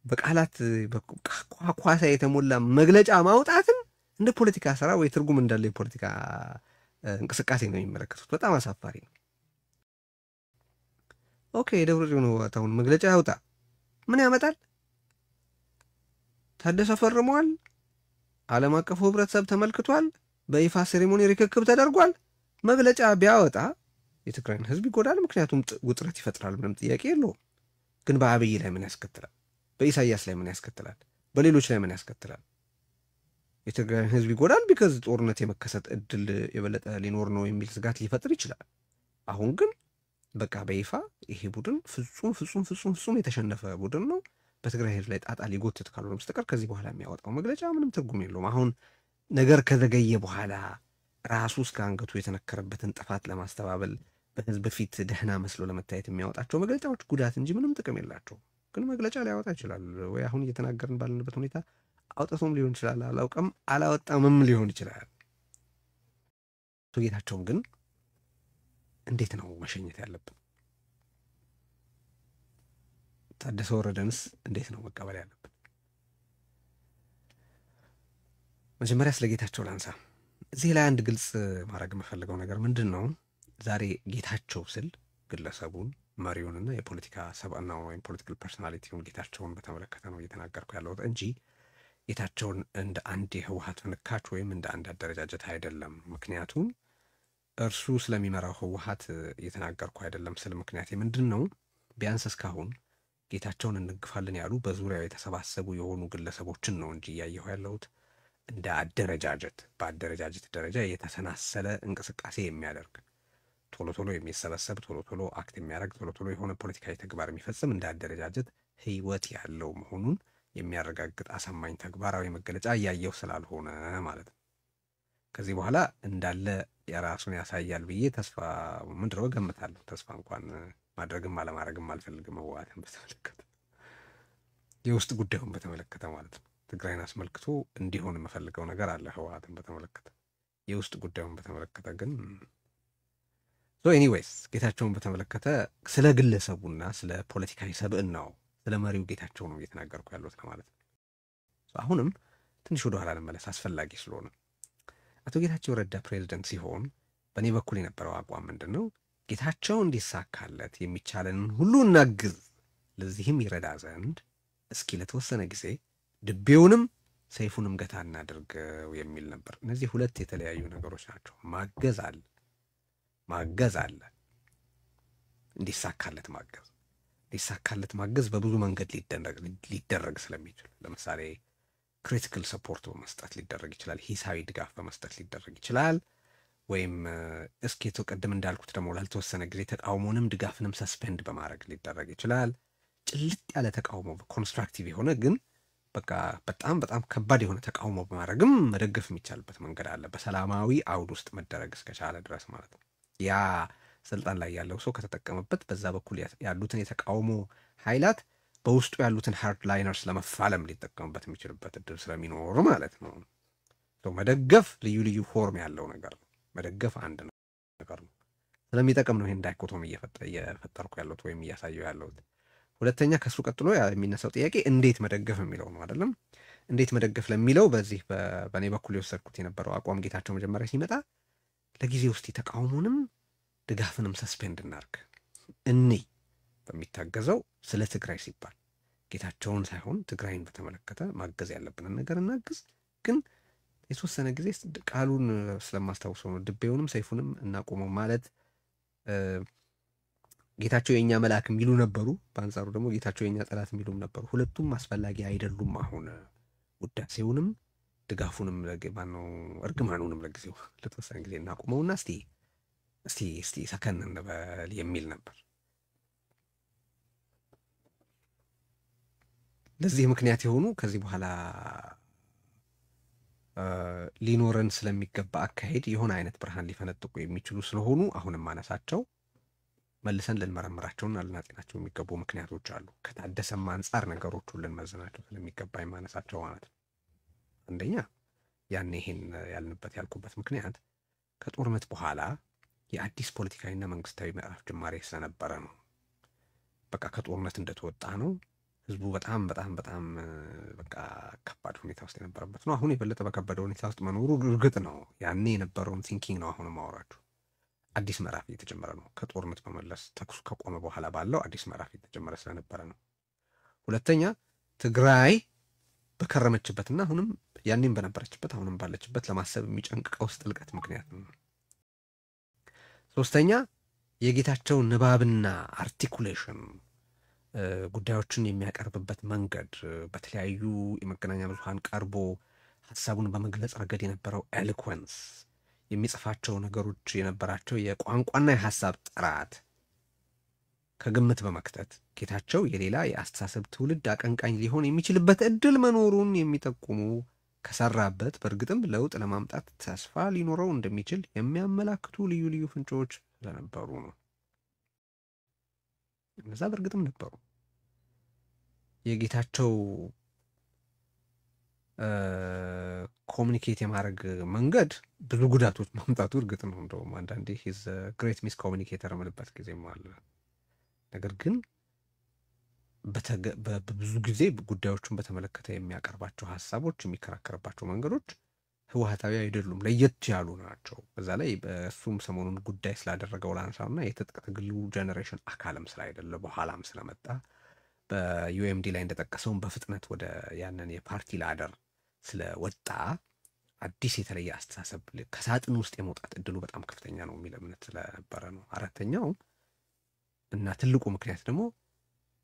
S6: በቃላት በቋቋሳ የተሞላ መግለጫ ማውጣትን እንደ ፖለቲካ ስራ ወይ ትርጉም እንዳለ የፖለቲካ እንቅስቃሴ ነው የሚመለከቱት። በጣም አሳፋሪ ነው። ኦኬ የደብረጽዮን ህወሓት አሁን መግለጫ ያውጣ፣ ምን ያመጣል? ታደሰ ፈርሟል፣ ዓለም አቀፉ ህብረተሰብ ተመልክቷል፣ በይፋ ሴሬሞኒ ርክክብ ተደርጓል። መግለጫ ቢያወጣ የትግራይን ህዝብ ይጎዳል፣ ምክንያቱም ውጥረት ይፈጥራል፣ ምንም ጥያቄ የለውም። ግን በአብይ ላይ ምን ያስከትላል? በኢሳያስ ላይ ምን ያስከትላል? በሌሎች ላይ ምን ያስከትላል? የትግራይን ህዝብ ይጎዳል ቢካዝ ጦርነት የመከሰት እድል የበለጠ ሊኖር ነው የሚል ስጋት ሊፈጥር ይችላል። አሁን ግን በቃ በይፋ ይሄ ቡድን ፍጹም የተሸነፈ ቡድን ነው፣ በትግራይ ህዝብ ላይ ጣጣ ሊጎትት ካልሆነ በስተቀር ከዚህ በኋላ የሚያወጣው መግለጫ ምንም ትርጉም የለውም። አሁን ነገር ከዘገየ በኋላ ራሱ እስከ አንገቱ የተነከረበትን ጥፋት ለማስተባበል በህዝብ ፊት ደህና መስሎ ለመታየት የሚያወጣቸው መግለጫዎች ጉዳት እንጂ ምንም ጥቅም የላቸውም። ግን መግለጫ ሊያወጣ ይችላል ወይ? አሁን እየተናገርን ባለንበት ሁኔታ አውጥቶም ሊሆን ይችላል፣ አላወጣምም ሊሆን ይችላል። ጌታቸውን ግን እንዴት ነው መሸኘት ያለብን? ታደሰ ወረደንስ እንዴት ነው መቀበል ያለብን? መጀመሪያ ስለ ጌታቸው ላንሳ። እዚህ ላይ አንድ ግልጽ ማድረግ የምፈልገው ነገር ምንድን ነው? ዛሬ ጌታቸው ስል ግለሰቡን መሪውንና የፖለቲካ ሰብዕና ወይም ፖለቲካል ፐርሶናሊቲውን ጌታቸውን በተመለከተ ነው እየተናገርኩ ያለሁት እንጂ ጌታቸውን እንደ አንድ የህወሓት ፍንካች ወይም እንደ አንድ አደረጃጀት አይደለም። ምክንያቱም እርሱ ስለሚመራው ህወሓት እየተናገርኩ አይደለም። ስለ ምክንያት ምንድን ነው? ቢያንስ እስካሁን ጌታቸውን እንግፋለን ያሉ በዙሪያው የተሰባሰቡ የሆኑ ግለሰቦችን ነው እንጂ እያየሁ ያለሁት እንደ አደረጃጀት በአደረጃጀት ደረጃ የተሰናሰለ እንቅስቃሴ የሚያደርግ ቶሎ ቶሎ የሚሰበሰብ ቶሎ ቶሎ አክት የሚያደርግ ቶሎ ቶሎ የሆነ ፖለቲካዊ ተግባር የሚፈጽም እንደ አደረጃጀት ህይወት ያለው መሆኑን የሚያረጋግጥ አሳማኝ ተግባራዊ መገለጫ እያየሁ ስላልሆነ ማለት ነው። ከዚህ በኋላ እንዳለ የራሱን ያሳያል ብዬ ተስፋ ምንድነው ገምታለሁ። ተስፋ እንኳን ማድረግም አለማድረግም አልፈልግም። ህወሓትን በተመለከተ የውስጥ ጉዳዩን በተመለከተ ማለት ነው። ትግራይን አስመልክቶ እንዲሆን የምፈልገው ነገር አለ። ህወሓትን በተመለከተ የውስጥ ጉዳዩን በተመለከተ ግን ኤኒዌይስ ጌታቸውን በተመለከተ ስለ ግለሰቡና ስለ ፖለቲካዊ ሰብዕናው ስለ መሪው ጌታቸው ነው እየተናገርኩ ያለሁት ማለት ነው። አሁንም ትንሽ ወደ ኋላ ልመለስ አስፈላጊ ስለሆነ አቶ ጌታቸው ረዳ ፕሬዝዳንት ሲሆን በእኔ በኩል የነበረው አቋም ምንድን ነው? ጌታቸው እንዲሳካለት የሚቻለንን ሁሉ እናግዝ፣ ለዚህም ይረዳ ዘንድ እስኪ ለተወሰነ ጊዜ ድቤውንም ሰይፉንም ገታ እናድርገው የሚል ነበር። እነዚህ ሁለት የተለያዩ ነገሮች ናቸው። ማገዝ አለ፣ እንዲሳካለት ማገዝ በብዙ መንገድ ሊደረግ ስለሚችል ለምሳሌ ክሪቲካል ሰፖርት በመስጠት ሊደረግ ይችላል። ሂሳዊ ድጋፍ በመስጠት ሊደረግ ይችላል። ወይም እስኬቶ ቀደም እንዳልኩት ደግሞ ላልተወሰነ ጊዜ ተቃውሞንም ድጋፍንም ሰስፔንድ በማድረግ ሊደረግ ይችላል። ጭልጥ ያለ ተቃውሞ ኮንስትራክቲቭ የሆነ ግን በቃ በጣም በጣም ከባድ የሆነ ተቃውሞ በማድረግም መደገፍ የሚቻልበት መንገድ አለ። በሰላማዊ አውድ ውስጥ መደረግ እስከቻለ ድረስ ማለት ነው። ያ ስልጣን ላይ ያለው ሰው ከተጠቀመበት በዛ በኩል ያሉትን የተቃውሞ ኃይላት በውስጡ ያሉትን ሃርድ ላይነርስ ለመፋለም ሊጠቀሙበት የሚችልበት እድል ስለሚኖር ማለት ነው። መደገፍ ልዩ ልዩ ፎርም ያለው ነገር ነው። መደገፍ አንድ ነገር ነው። ስለሚጠቅም ነው ይሄን ዳይኮቶሚ እየፈጠርኩ ያለሁት ወይም እያሳየው ያለሁት። ሁለተኛ ከሱ ቀጥሎ የሚነሳው ጥያቄ እንዴት መደገፍ የሚለው ነው አይደለም? እንዴት መደገፍ ለሚለው በዚህ በእኔ በኩል የወሰድኩት የነበረው አቋም ጌታቸው መጀመሪያ ሲመጣ ለጊዜ ውስጥ ተቃውሞንም ድጋፍንም ሰስፔንድ እናርግ በሚታገዘው ስለ ትግራይ ሲባል ጌታቸውን ሳይሆን ትግራይን በተመለከተ ማገዝ ያለብንን ነገር እናግዝ። ግን የተወሰነ ጊዜ ቃሉን ስለማስታውሰው ነው ድቤውንም ሰይፉንም እናቆመው ማለት ጌታቸው የኛ መልአክ የሚሉ ነበሩ። በአንጻሩ ደግሞ ጌታቸው የኛ ጠላት የሚሉም ነበሩ። ሁለቱም አስፈላጊ አይደሉም። አሁን ውዳሴውንም ድጋፉንም ለማነው እርግማኑንም ለጊዜው ለተወሰነ ጊዜ እናቆመውና እስቲ ሰከን እንበል የሚል ነበር። ለዚህ ምክንያት የሆኑ ከዚህ በኋላ ሊኖረን ስለሚገባ አካሄድ የሆነ አይነት ብርሃን ሊፈነጥቁ የሚችሉ ስለሆኑ አሁንም ማነሳቸው መልሰን ልንመረምራቸውና ልናጤናቸው የሚገቡ ምክንያቶች አሉ። ከታደሰም አንጻር ነገሮቹን ልንመዝናቸው ስለሚገባ የማነሳቸው ማለት ነው። አንደኛ ያኔ ይሄን ያልንበት ያልኩበት ምክንያት ከጦርነት በኋላ የአዲስ ፖለቲካዊና መንግስታዊ ምዕራፍ ጅማሬ ስለነበረ ነው። በቃ ከጦርነት እንደተወጣ ነው። ህዝቡ በጣም በጣም በጣም በቃ ከባድ ሁኔታ ውስጥ የነበረበት ነው። አሁን የበለጠ በከበደ ሁኔታ ውስጥ መኖሩ እርግጥ ነው። ያኔ የነበረውን ቲንኪንግ ነው አሁን ማወራችሁ። አዲስ ምዕራፍ እየተጀመረ ነው። ከጦርነት በመለስ ተኩስ ከቆመ በኋላ ባለው አዲስ ምዕራፍ እየተጀመረ ስለነበረ ነው። ሁለተኛ ትግራይ በከረመችበትና አሁንም ያኔም በነበረችበት አሁንም ባለችበት ለማሰብ የሚጨንቀው ውስጥ ጥልቀት ምክንያት ነው። ሶስተኛ የጌታቸው ንባብና አርቲኩሌሽን ጉዳዮችን የሚያቀርብበት መንገድ በተለያዩ የመገናኛ ብዙሃን ቀርቦ ሀሳቡን በመግለጽ ረገድ የነበረው ኤሎኩዌንስ የሚጽፋቸው ነገሮች የነበራቸው የቋንቋና የሀሳብ ጥራት ከግምት በመክተት ጌታቸው የሌላ የአስተሳሰብ ትውልድ አቀንቃኝ ሊሆን የሚችልበት እድል መኖሩን የሚጠቁሙ ከሰራበት በእርግጥም ለውጥ ለማምጣት ተስፋ ሊኖረው እንደሚችል የሚያመላክቱ ልዩ ልዩ ፍንጮች ስለነበሩ ነው። እነዛ በእርግጥም ነበሩ። የጌታቸው ኮሙኒኬት የማድረግ መንገድ ብዙ ጉዳቶች ማምጣቱ እርግጥ ነው። እንደውም አንዳንዴ ሂዝ ግሬት ሚስ ኮሙኒኬተር የምልበት ጊዜም አለ። ነገር ግን በብዙ ጊዜ ጉዳዮቹን በተመለከተ የሚያቀርባቸው ሀሳቦች፣ የሚከራከርባቸው መንገዶች ህወሓታዊ አይደሉም፣ ለየት ያሉ ናቸው። በዛ ላይ በእሱም ሰሞኑን ጉዳይ ስላደረገው ላንሳውና የትጥቅ ትግሉ ጄኔሬሽን አካልም ስላይደለ በኋላም ስለመጣ በዩኤምዲ ላይ እንደጠቀሰውም በፍጥነት ወደ ያንን የፓርቲ ላደር ስለወጣ አዲስ የተለየ አስተሳሰብ ከሳጥን ውስጥ የመውጣት እድሉ በጣም ከፍተኛ ነው የሚል እምነት ስለነበረ ነው። አራተኛው እና ትልቁ ምክንያት ደግሞ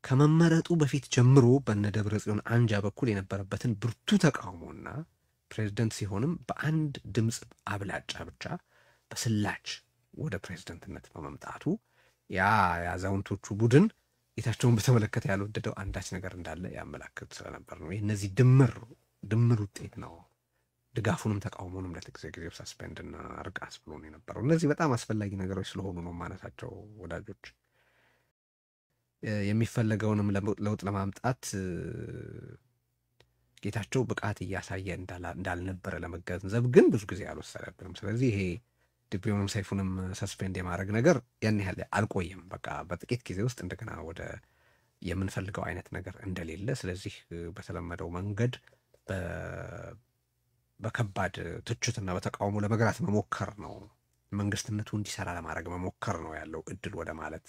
S6: ከመመረጡ በፊት ጀምሮ በነ ደብረጽዮን አንጃ በኩል የነበረበትን ብርቱ ተቃውሞና ፕሬዝደንት ሲሆንም በአንድ ድምፅ አብላጫ ብቻ በስላች ወደ ፕሬዝደንትነት በመምጣቱ ያ የአዛውንቶቹ ቡድን ጌታቸውን በተመለከተ ያልወደደው አንዳች ነገር እንዳለ ያመላክት ስለነበር ነው። እነዚህ ድምር ውጤት ነው ድጋፉንም ተቃውሞንም ለጊዜው ሳስፔንድና አርቃስ ብሎ ነው የነበረው። እነዚህ በጣም አስፈላጊ ነገሮች ስለሆኑ ነው ማለታቸው ወዳጆች። የሚፈለገውንም ለውጥ ለማምጣት ጌታቸው ብቃት እያሳየ እንዳልነበረ ለመገንዘብ ግን ብዙ ጊዜ አልወሰደብንም። ስለዚህ ይሄ ድቤውንም ሰይፉንም ሰስፔንድ የማድረግ ነገር ያን ያህል አልቆየም። በቃ በጥቂት ጊዜ ውስጥ እንደገና ወደ የምንፈልገው አይነት ነገር እንደሌለ፣ ስለዚህ በተለመደው መንገድ በከባድ ትችትና በተቃውሞ ለመግራት መሞከር ነው፣ መንግስትነቱ እንዲሰራ ለማድረግ መሞከር ነው ያለው እድል ወደ ማለት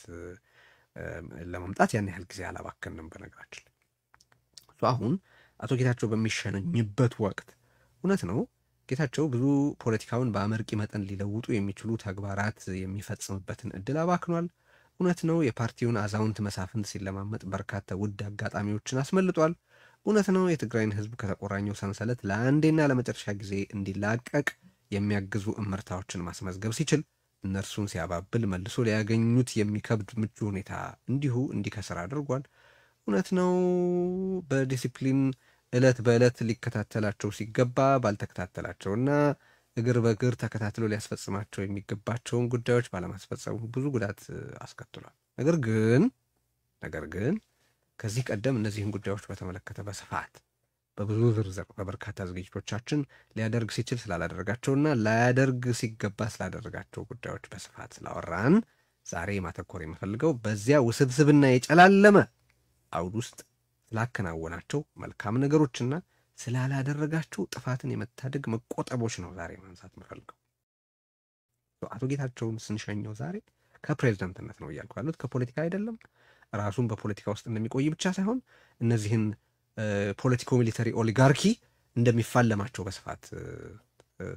S6: ለመምጣት ያን ያህል ጊዜ አላባከንም። በነገራችን አሁን አቶ ጌታቸው በሚሸነኝበት ወቅት እውነት ነው ጌታቸው ብዙ ፖለቲካውን በአመርቂ መጠን ሊለውጡ የሚችሉ ተግባራት የሚፈጽምበትን እድል አባክኗል። እውነት ነው የፓርቲውን አዛውንት መሳፍንት ሲለማመጥ በርካታ ውድ አጋጣሚዎችን አስመልጧል። እውነት ነው የትግራይን ህዝብ ከተቆራኘው ሰንሰለት ለአንዴና ለመጨረሻ ጊዜ እንዲላቀቅ የሚያግዙ እምርታዎችን ማስመዝገብ ሲችል እነርሱን ሲያባብል መልሶ ሊያገኙት የሚከብድ ምቹ ሁኔታ እንዲሁ እንዲከስር አድርጓል። እውነት ነው በዲሲፕሊን ዕለት በዕለት ሊከታተላቸው ሲገባ ባልተከታተላቸውና እግር በእግር ተከታትሎ ሊያስፈጽማቸው የሚገባቸውን ጉዳዮች ባለማስፈጸሙ ብዙ ጉዳት አስከትሏል። ነገር ግን ከዚህ ቀደም እነዚህን ጉዳዮች በተመለከተ በስፋት በብዙ ዝርዝር በበርካታ ዝግጅቶቻችን ሊያደርግ ሲችል ስላላደረጋቸውና ላያደርግ ሲገባ ስላደረጋቸው ጉዳዮች በስፋት ስላወራን ዛሬ ማተኮር የምፈልገው በዚያ ውስብስብና የጨላለመ አውድ ውስጥ ስላከናወናቸው መልካም ነገሮችና ስላላደረጋቸው ጥፋትን የመታደግ መቆጠቦች ነው ዛሬ ማንሳት የምፈልገው። አቶ ጌታቸውን ስንሸኘው ዛሬ ከፕሬዝዳንትነት ነው እያልኩ ያሉት፣ ከፖለቲካ አይደለም። ራሱን በፖለቲካ ውስጥ እንደሚቆይ ብቻ ሳይሆን እነዚህን ፖለቲኮ ሚሊተሪ ኦሊጋርኪ እንደሚፋለማቸው በስፋት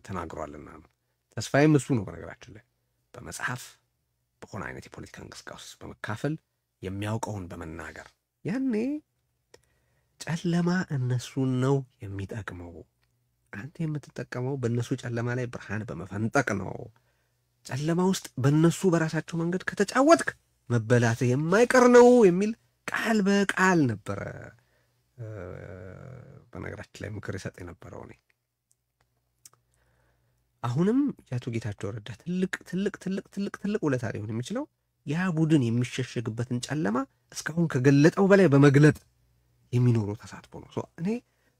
S6: ተናግሯልና ነው። ተስፋዬም እሱ ነው። በነገራችን ላይ በመጽሐፍ በሆነ አይነት የፖለቲካ እንቅስቃሴ በመካፈል የሚያውቀውን በመናገር ያኔ ጨለማ እነሱን ነው የሚጠቅመው፣ አንተ የምትጠቀመው በእነሱ ጨለማ ላይ ብርሃን በመፈንጠቅ ነው፣ ጨለማ ውስጥ በእነሱ በራሳቸው መንገድ ከተጫወትክ መበላትህ የማይቀር ነው የሚል ቃል በቃል ነበረ በነገራችን ላይ ምክር ይሰጥ የነበረው። እኔ አሁንም የአቶ ጌታቸው ረዳ ትልቅ ውለታ ሊሆን የሚችለው ያ ቡድን የሚሸሸግበትን ጨለማ እስካሁን ከገለጠው በላይ በመግለጥ የሚኖረው ተሳትፎ ነው። እኔ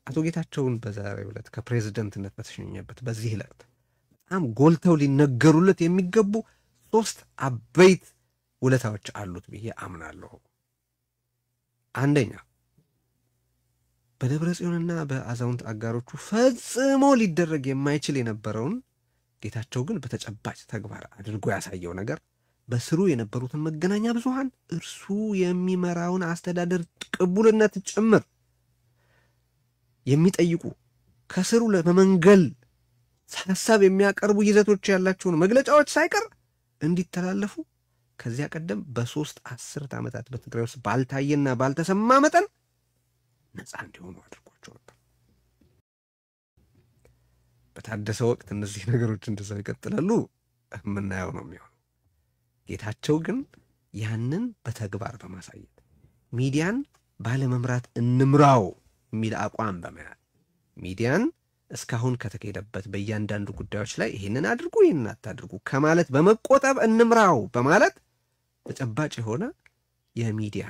S6: አቶ ጌታቸውን በዛሬው ዕለት ከፕሬዝደንትነት በተሸኘበት በዚህ ዕለት በጣም ጎልተው ሊነገሩለት የሚገቡ 3 አበይት ውለታዎች አሉት ብዬ አምናለሁ። አንደኛ በደብረ ጽዮንና በአዛውንት አጋሮቹ ፈጽሞ ሊደረግ የማይችል የነበረውን ጌታቸው ግን በተጨባጭ ተግባር አድርጎ ያሳየው ነገር በስሩ የነበሩትን መገናኛ ብዙሃን እርሱ የሚመራውን አስተዳደር ቅቡልነት ጭምር የሚጠይቁ ከስሩ ለመንገል ሐሳብ የሚያቀርቡ ይዘቶች ያላቸውን መግለጫዎች ሳይቀር እንዲተላለፉ ከዚያ ቀደም በ3 10 ዓመታት በትግራይ ውስጥ ባልታየና ባልተሰማ መጠን ነፃ እንዲሆኑ አድርጓቸው ነበር። በታደሰ ወቅት እነዚህ ነገሮች እንደዛው ይቀጥላሉ የምናየው ነው የሚሆነው። ጌታቸው ግን ያንን በተግባር በማሳየት ሚዲያን ባለመምራት እንምራው የሚል አቋም በመያዝ ሚዲያን እስካሁን ከተካሄደበት በእያንዳንዱ ጉዳዮች ላይ ይህንን አድርጉ ይህንን አታድርጉ ከማለት በመቆጠብ እንምራው በማለት ተጨባጭ የሆነ የሚዲያ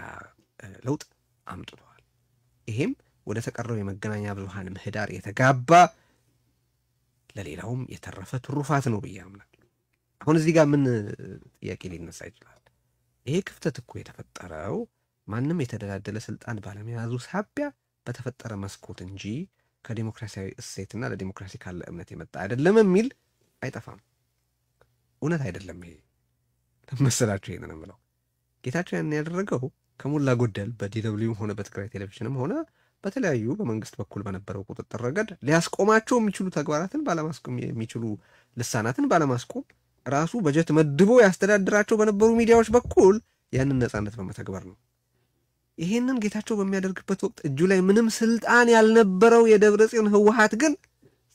S6: ለውጥ አምጥቷል። ይሄም ወደ ተቀረው የመገናኛ ብዙሃን ምህዳር የተጋባ ለሌላውም የተረፈ ትሩፋት ነው ብዬ አምናለሁ። አሁን እዚህ ጋር ምን ጥያቄ ሊነሳ ይችላል? ይሄ ክፍተት እኮ የተፈጠረው ማንም የተደላደለ ስልጣን ባለመያዙ ሳቢያ በተፈጠረ መስኮት እንጂ ከዲሞክራሲያዊ እሴትና ለዲሞክራሲ ካለ እምነት የመጣ አይደለም የሚል አይጠፋም። እውነት አይደለም ይሄ ለመሰላችሁ። ይሄንን የምለው ጌታቸው ያን ያደረገው ከሞላ ጎደል በዲደብሊውም ሆነ በትግራይ ቴሌቪዥንም ሆነ በተለያዩ በመንግስት በኩል በነበረው ቁጥጥር ረገድ ሊያስቆማቸው የሚችሉ ተግባራትን ባለማስቆም የሚችሉ ልሳናትን ባለማስቆም ራሱ በጀት መድቦ ያስተዳድራቸው በነበሩ ሚዲያዎች በኩል ያንን ነጻነት በመተግበር ነው። ይሄንን ጌታቸው በሚያደርግበት ወቅት እጁ ላይ ምንም ስልጣን ያልነበረው የደብረጽዮን ህወሓት ግን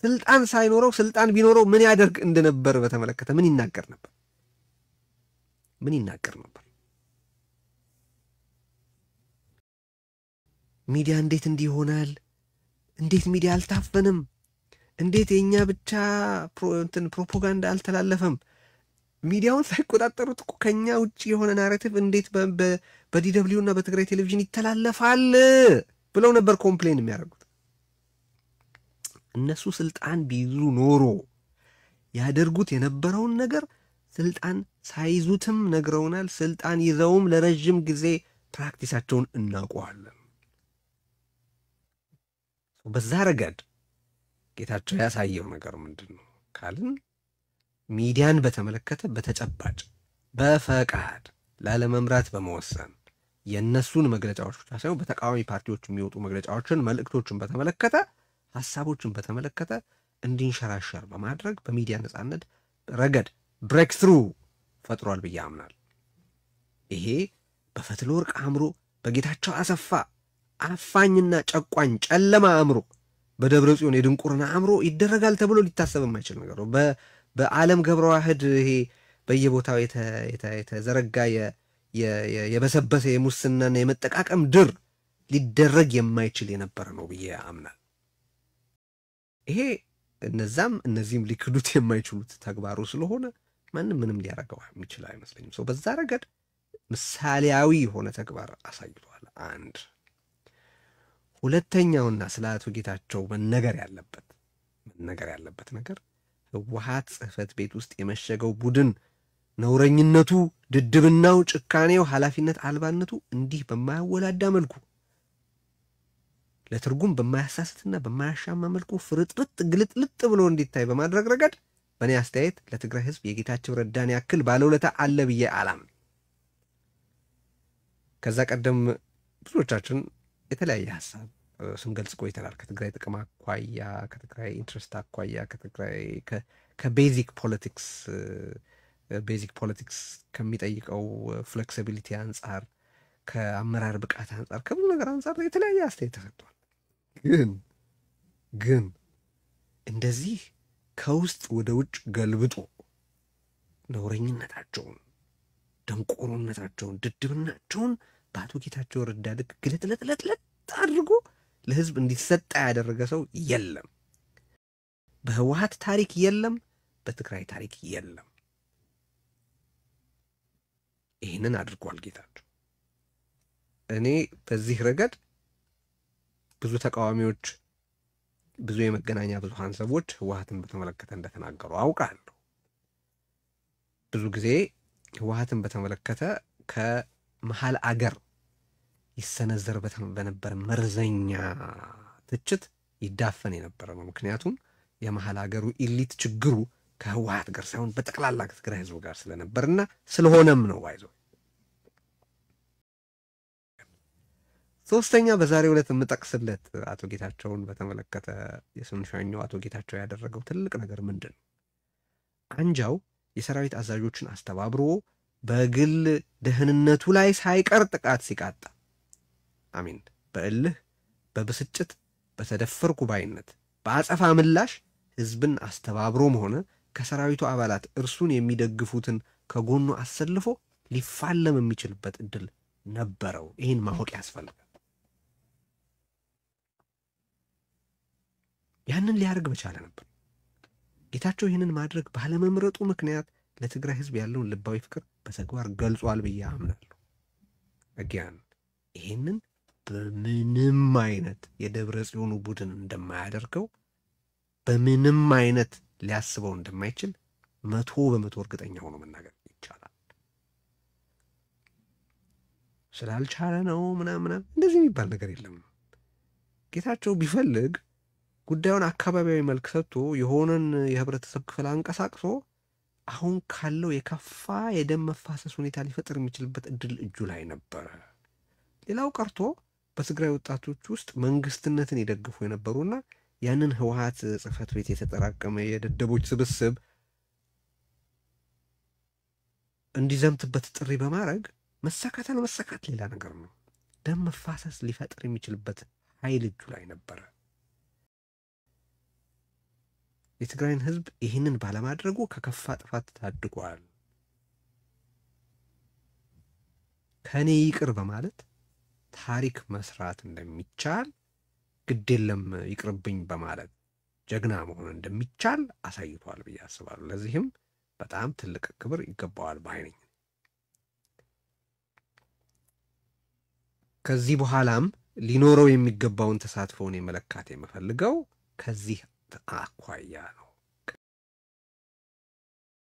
S6: ስልጣን ሳይኖረው ስልጣን ቢኖረው ምን ያደርግ እንደነበር በተመለከተ ምን ይናገር ነበር? ሚዲያ እንዴት እንዲህ ይሆናል? እንዴት ሚዲያ አልታፈንም? እንዴት የኛ ብቻ ፕሮፓጋንዳ አልተላለፈም? ሚዲያውን ሳይቆጣጠሩት እኮ ከኛ ውጪ የሆነ ናሬቲቭ እንዴት በዲደብሊው እና በትግራይ ቴሌቪዥን ይተላለፋል ብለው ነበር ኮምፕሌን የሚያደርጉት። እነሱ ስልጣን ቢይዙ ኖሮ ያደርጉት የነበረውን ነገር ስልጣን ሳይዙትም ነግረውናል። ስልጣን ይዘውም ለረጅም ጊዜ ፕራክቲሳቸውን እናውቀዋለን። በዛ ረገድ ጌታቸው ያሳየው ነገር ምንድን ነው ካልን ሚዲያን በተመለከተ በተጨባጭ በፈቃድ ላለመምራት በመወሰን የነሱን መግለጫዎች ብቻ ሳይሆን በተቃዋሚ ፓርቲዎች የሚወጡ መግለጫዎችን፣ መልእክቶችን በተመለከተ ሐሳቦችን በተመለከተ እንዲንሸራሸር በማድረግ በሚዲያ ነጻነት ረገድ ብሬክ ትሩ ፈጥሯል ብዬ አምናል። ይሄ በፈትለ ወርቅ አእምሮ በጌታቸው አሰፋ አፋኝና ጨቋኝ ጨለማ አእምሮ በደብረጽዮን የድንቁርና አእምሮ ይደረጋል ተብሎ ሊታሰብ የማይችል ነገር ነው። በዓለም ገብረ ዋህድ ይሄ በየቦታው የተዘረጋ የበሰበሰ የሙስናና የመጠቃቀም ድር ሊደረግ የማይችል የነበረ ነው ብዬ አምናል። ይሄ እነዚህም ሊክዱት የማይችሉት ተግባሩ ስለሆነ ማንም ምንም ሊያረጋው የሚችል አይመስለኝም። ሰው በዛ ረገድ ምሳሌያዊ የሆነ ተግባር አሳይቷል። አንድ ሁለተኛውና ስለ አቶ ጌታቸው መነገር ያለበት ነገር ህወሓት ጽሕፈት ቤት ውስጥ የመሸገው ቡድን ነውረኝነቱ፣ ድድብናው፣ ጭካኔው፣ ኃላፊነት አልባነቱ እንዲህ በማያወላዳ መልኩ ለትርጉም በማያሳስትና በማያሻማ መልኩ ፍርጥርጥ ግልጥልጥ ብሎ እንዲታይ በማድረግ ረገድ በእኔ አስተያየት ለትግራይ ህዝብ የጌታቸው ረዳን ያክል ባለውለታ አለ ብዬ አላምንም። ከዛ ቀደም ብዙዎቻችን የተለያየ ሀሳብ ስንገልጽ ቆይተናል። ከትግራይ ጥቅም አኳያ፣ ከትግራይ ኢንትረስት አኳያ፣ ከትግራይ ከቤዚክ ፖለቲክስ ከሚጠይቀው ፍሌክሲቢሊቲ አንጻር፣ ከአመራር ብቃት አንጻር፣ ከብዙ ነገር አንጻር የተለያየ አስተያየት ተሰጥቷል። ግን እንደዚህ ከውስጥ ወደ ውጭ ገልብጦ ነውረኝነታቸውን፣ ደንቆሮነታቸውን፣ ድድብናቸውን በአቶ ጌታቸው ረዳ ልክ ግልጥለጥለጥለጥ አድርጎ ለህዝብ እንዲሰጣ ያደረገ ሰው የለም። በህወሓት ታሪክ የለም፣ በትግራይ ታሪክ የለም። ይህንን አድርጓል ጌታቸው። እኔ በዚህ ረገድ ብዙ ተቃዋሚዎች፣ ብዙ የመገናኛ ብዙሃን ሰዎች ህወሓትን በተመለከተ እንደተናገሩ አውቃለሁ። ብዙ ጊዜ ህወሓትን በተመለከተ ከመሃል አገር ይሰነዘር በነበረ መርዘኛ ትችት ይዳፈን የነበረ ነው። ምክንያቱም የመሃል አገሩ ኢሊት ችግሩ ከህወሓት ጋር ሳይሆን በጠቅላላ ከትግራይ ህዝብ ጋር ስለነበርና ስለሆነም ነው። አይዞህ ሶስተኛ በዛሬው ዕለት የምጠቅስለት አቶ ጌታቸውን በተመለከተ የስንሻኛው አቶ ጌታቸው ያደረገው ትልቅ ነገር ምንድን ነው? አንጃው የሰራዊት አዛዦችን አስተባብሮ በግል ደህንነቱ ላይ ሳይቀር ጥቃት ሲቃጣ በእልህ፣ በብስጭት፣ በተደፈርኩ ባይነት በአጸፋ ምላሽ ህዝብን አስተባብሮም ሆነ ከሰራዊቱ አባላት እርሱን የሚደግፉትን ከጎኑ አሰልፎ ሊፋለም የሚችልበት እድል ነበረው። ይህን ማወቅ ያስፈልጋል። ያንን ሊያደርግ በቻለ ነበር። ጌታቸው ይህንን ማድረግ ባለመምረጡ ምክንያት ለትግራይ ህዝብ ያለውን ልባዊ ፍቅር በተግባር ገልጿል ብዬ አምናለሁ። አጊያን ይህንን በምንም አይነት የደብረ ጽዮኑ ቡድን እንደማያደርገው በምንም አይነት ሊያስበው እንደማይችል 100% እርግጠኛ ሆኖ መናገር ይቻላል። ስላልቻለ ነው ምናምን እንደዚህ የሚባል ነገር የለም። ጌታቸው ቢፈልግ ጉዳዩን አካባቢያዊ መልክ ሰጥቶ የሆነን የህብረተሰብ ክፍል አንቀሳቅሶ አሁን ካለው የከፋ የደም መፋሰስ ሁኔታ ሊፈጥር የሚችልበት እድል እጁ ላይ ነበረ። ሌላው ቀርቶ በትግራይ ወጣቶች ውስጥ መንግስትነትን ይደግፉ የነበሩና ያንን ህወሓት ጽህፈት ቤት የተጠራቀመ የደደቦች ስብስብ እንዲዘምትበት ጥሪ በማድረግ መሳካት አለመሳካት ሌላ ነገር ነው። ደም መፋሰስ ሊፈጥር የሚችልበት ኃይል እጁ ላይ ነበረ። የትግራይን ህዝብ ይህንን ባለማድረጉ ከከፋ ጥፋት ታድጓል። ከኔ ይቅር በማለት ታሪክ መስራት እንደሚቻል ግዴለም ይቅርብኝ በማለት ጀግና መሆን እንደሚቻል አሳይቷል ብዬ አስባለሁ። ለዚህም በጣም ትልቅ ክብር ይገባዋል ባይ ነኝ። ከዚህ በኋላም ሊኖረው የሚገባውን ተሳትፎውን የመለካት የምፈልገው ከዚህ አኳያ ነው።